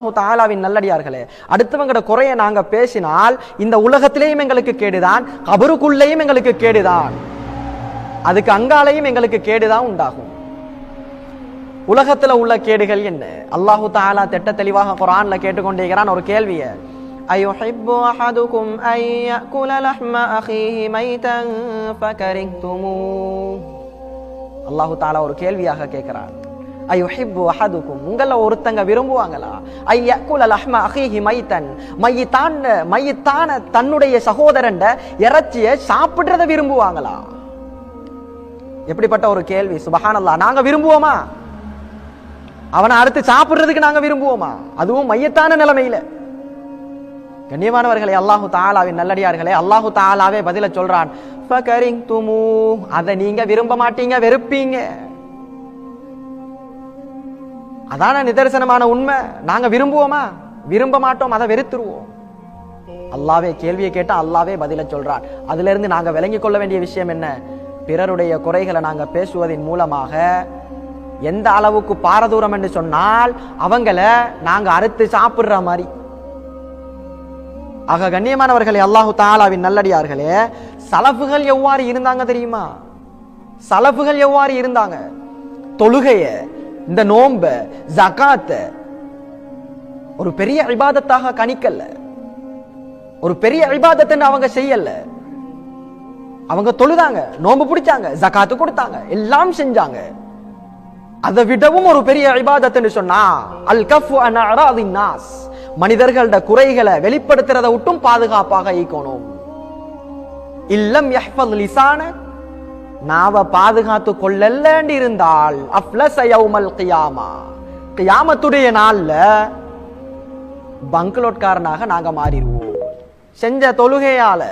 தாலாவின் நல்லடியார்களே, அடுத்தவங்கட குறைய நாங்க பேசினால் இந்த உலகத்திலேயும் எங்களுக்கு கேடுதான், கபருக்குள்ளேயும் எங்களுக்கு கேடுதான், அதுக்கு அங்காலையும் எங்களுக்கு கேடுதான் உண்டாகும். உலகத்துல உள்ள கேடுகள் என்ன? அல்லாஹு தஆலா திட்ட தெளிவாக குர்ஆன்ல கேட்டுக்கொண்டிருக்கிறான் ஒரு கேள்விய. அயுஹிப்பு அஹதுகும் அன் யஅகுல லஹ்ம அஹீஹி மைதன் ஃபகரிஹ்துமூ. அல்லாஹு தஆலா ஒரு கேள்வியாக கேட்கிறான். அயுஹிப்பு அஹதுக்கும், உங்கள ஒருத்தங்க விரும்புவாங்களா? ஐயகுல லஹ்ம அஹீஹி மைதன், மையத்தான தன்னுடைய சகோதரன் இறைச்சியை சாப்பிடுறத விரும்புவாங்களா? எப்படிப்பட்ட ஒரு கேள்வி! சுபஹானல்லாஹ். நாங்க விரும்புவோமா? அவனை அடுத்து சாப்பிடுறதுக்கு நாங்க விரும்புவோமா? அதுவும் மையத்தான நிலைமையில. கண்ணியமானவர்களே, அல்லாஹு தஆலாவின் நல்லடியார்களே, அல்லாஹு தஆலாவே பதில சொல்றான். ஃபகரிஹ்துமூ, அதை நீங்க விரும்ப மாட்டீங்க, வெறுப்பீங்க. அதான நிதர்சனமான உண்மை. நாங்க விரும்புவோமா? விரும்ப மாட்டோம், அதை வெறுத்துருவோம். அல்லாவே கேள்வியை கேட்டா அல்லாவே பதில சொல்றான். அதுல இருந்து நாங்க விளங்கிக் கொள்ள வேண்டிய விஷயம் என்ன? பிறருடைய குறைகளை நாங்க பேசுவதன் மூலமாக எந்த அளவுக்கு பாரதூரம் என்று சொன்னால் அவங்கள நாங்க அறுத்து சாப்பிடுற மாதிரி. ஆக கண்ணியமானவர்களே, அல்லாஹு தஆலாவின் நல்லடியார்களே, சலஃபுகள் எவ்வாறு இருந்தாங்க தெரியுமா? சலஃபுகள் எவ்வாறு இருந்தாங்க? தொழுகைய, இந்த நோம்ப, ஜகாத்த ஒரு பெரிய இபாதத்தாக கணிக்கல்ல, ஒரு பெரிய இபாதத்தை அவங்க செய்யல. அவங்க தொழுதாங்க, நோம்பு பிடிச்சாங்க, ஜகாத்து கொடுத்தாங்க, எல்லாம் செஞ்சாங்க. அதை விடவும் ஒரு பெரிய இபாதத் சொன்னா அல் கஃபு அன் அராதின் நாஸ், மனிதர்களோட குறைகளை வெளிப்படுத்துறதை விட்டும் பாதுகாப்பாக ஈக்கணும். இல்லம் யஹ்ஃபஸ் லிசான, நாவ பாதுகாத்து கொள்ளலன்னு இருந்தால் அஃப்லஸ யௌமல் கியாமா, கியாமத்துடைய நாள்ல பங்களோட்காரனாக நாங்க மாறிடுவோம். செஞ்ச தொழுகையால,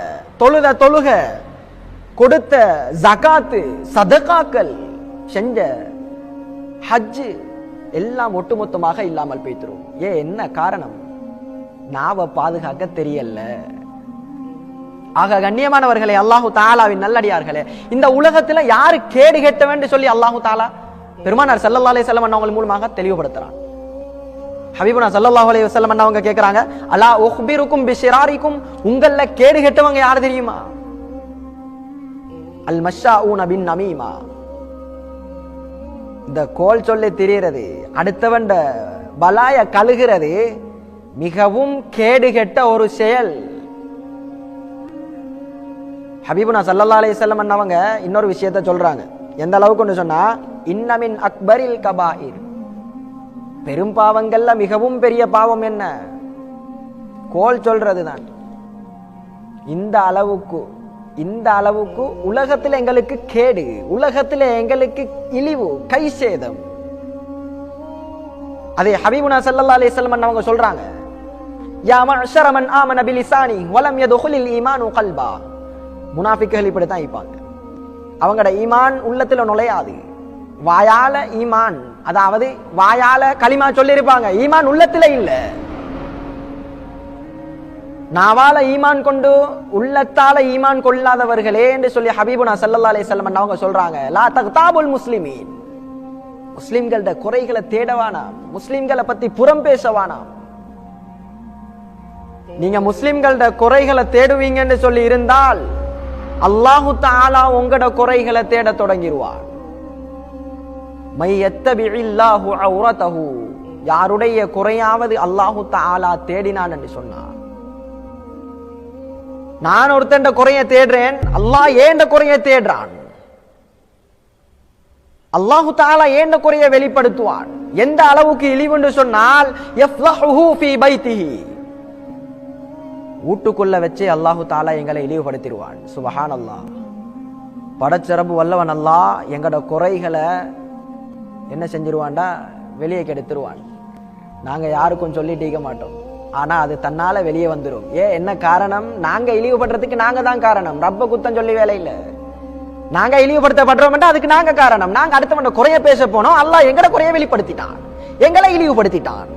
தொழுக, கொடுத்த ஜகாத்து, சதகாக்கள், செஞ்ச ஹஜ் எல்லாம் ஒட்டுமொத்தமாக இல்லாமல் போய்த்திரும். என்ன காரணம்? நாவ பாதுகாக்க தெரியல. ஆக கண்ணியமானவர்களே, அல்லாஹு தஆலாவின் நல்லடியார்களே, இந்த உலகத்துல யாரு கேடு கெட்டவன் சொல்லி அல்லாஹு தஆலா பெருமானார் ஸல்லல்லாஹு அலைஹி வஸல்லம் அவங்க மூலமாக தெளிவுபடுத்துறான். ஹபீபுனா ஸல்லல்லாஹு அலைஹி வஸல்லம் அவங்க கேக்குறாங்க, அலா உக்பிருக்கும் பிஷிராரிக்கும், உங்கள கேடு கெட்டவங்க யாரு தெரியுமா? அல் மஷாஊன பின் நமீமா, இந்த கோல் சொல்லி திரியறது, அடுத்தவன் பலாய கழுகிறது மிகவும் கேடு கெட்ட ஒரு செயல். ஹபீபுனா ஸல்லல்லாஹு அலைஹி வஸல்லம் அவங்க இன்னொரு விஷயத்தை சொல்றாங்க. எந்த அளவுக்கு சொன்னா, இன்னமின் அக்பரில் கபாயிர், பெரும் பாவங்கள்ல மிகவும் பெரிய பாவம் என்ன? கோல் சொல்றதுதான். இந்த அளவுக்கு உலகத்துல எங்களுக்கு கேடு, உலகத்துல எங்களுக்கு இழிவு, கை சேதம். அதே ஹபீபுனா ஸல்லல்லாஹு அலைஹி வஸல்லம் அவங்க சொல்றாங்க, யா மஅஷர மன் ஆமன பிலிசானி வலம் யதுகுலில் ஈமானு கல்பா. முனாஃபிக்குகள் இப்படித்தான் இருப்பாங்க. அவங்களோட ஈமான் உள்ளத்துல நுழையாது. வாயால ஈமான், அதாவது வாயால களிமா சொல்லி இருப்பாங்க, ஈமான் உள்ளத்துல இல்ல. நாவால ஈமான் கொண்டு உள்ளத்தால ஈமான் கொள்ளாதவர்களே என்று சொல்லி ஹபீபுனா ஸல்லல்லாஹு அலைஹி வஸல்லம் அவங்க சொல்றாங்க, லா தக்தாபுல் முஸ்லிமீன், முஸ்லிம்களோட குறைகளை தேடவானாம், முஸ்லிம்களை பத்தி புறம் பேசவானாம். நீங்க முஸ்லிம்களோட குறைகளை தேடுவீங்கன்னு சொல்லி இருந்தால் அல்லாஹு தஆலா உங்களோட குறைகளை தேட தொடங்கிடுவார். மை யத்தபிஇல்லாஹு அவ்ரதஹு, யாருடைய குறையாவது அல்லாஹு தஆலா தேடினான் என்று சொன்னார். நான் ஒருத்தன் குறைய தேடுறேன், அல்லாஹ் ஏண்ட குறைய தேடுறான். அல்லாஹு தஆலா ஏண்ட குறைய வெளிப்படுத்துவான். எந்த அளவுக்கு இழிவுன்னு சொன்னால் யஃப்லஹு ஃபீ பைத்திஹி, வீட்டுக்குள்ள வச்சே அல்லாஹு தஆலா எங்களை இழிவுபடுத்திடுவான். சுபஹானல்லாஹ். படைச்சரபு வல்லவன் அல்லாஹ் எங்களோட குறைகளை என்ன செஞ்சிருவான்டா, வெளியே கெடுத்துருவான். நாங்க யாருக்கும் சொல்லிட்டு மாட்டோம், ஆனா அது தன்னால வெளியே வந்துடும். என்ன காரணம்? நாங்க இழிவுபடுறதுக்கு நாங்க தான் காரணம். ரப்ப குத்தம் சொல்லி வேலை இல்ல. நாங்க இழிவுபடுத்தப்படுறோம், அதுக்கு நாங்க காரணம். நாங்க அடுத்தவன் குறைய பேச போனோம், அல்லாஹ் எங்கட குறைய வெளிப்படுத்திட்டான், எங்களை இழிவுபடுத்திட்டான்.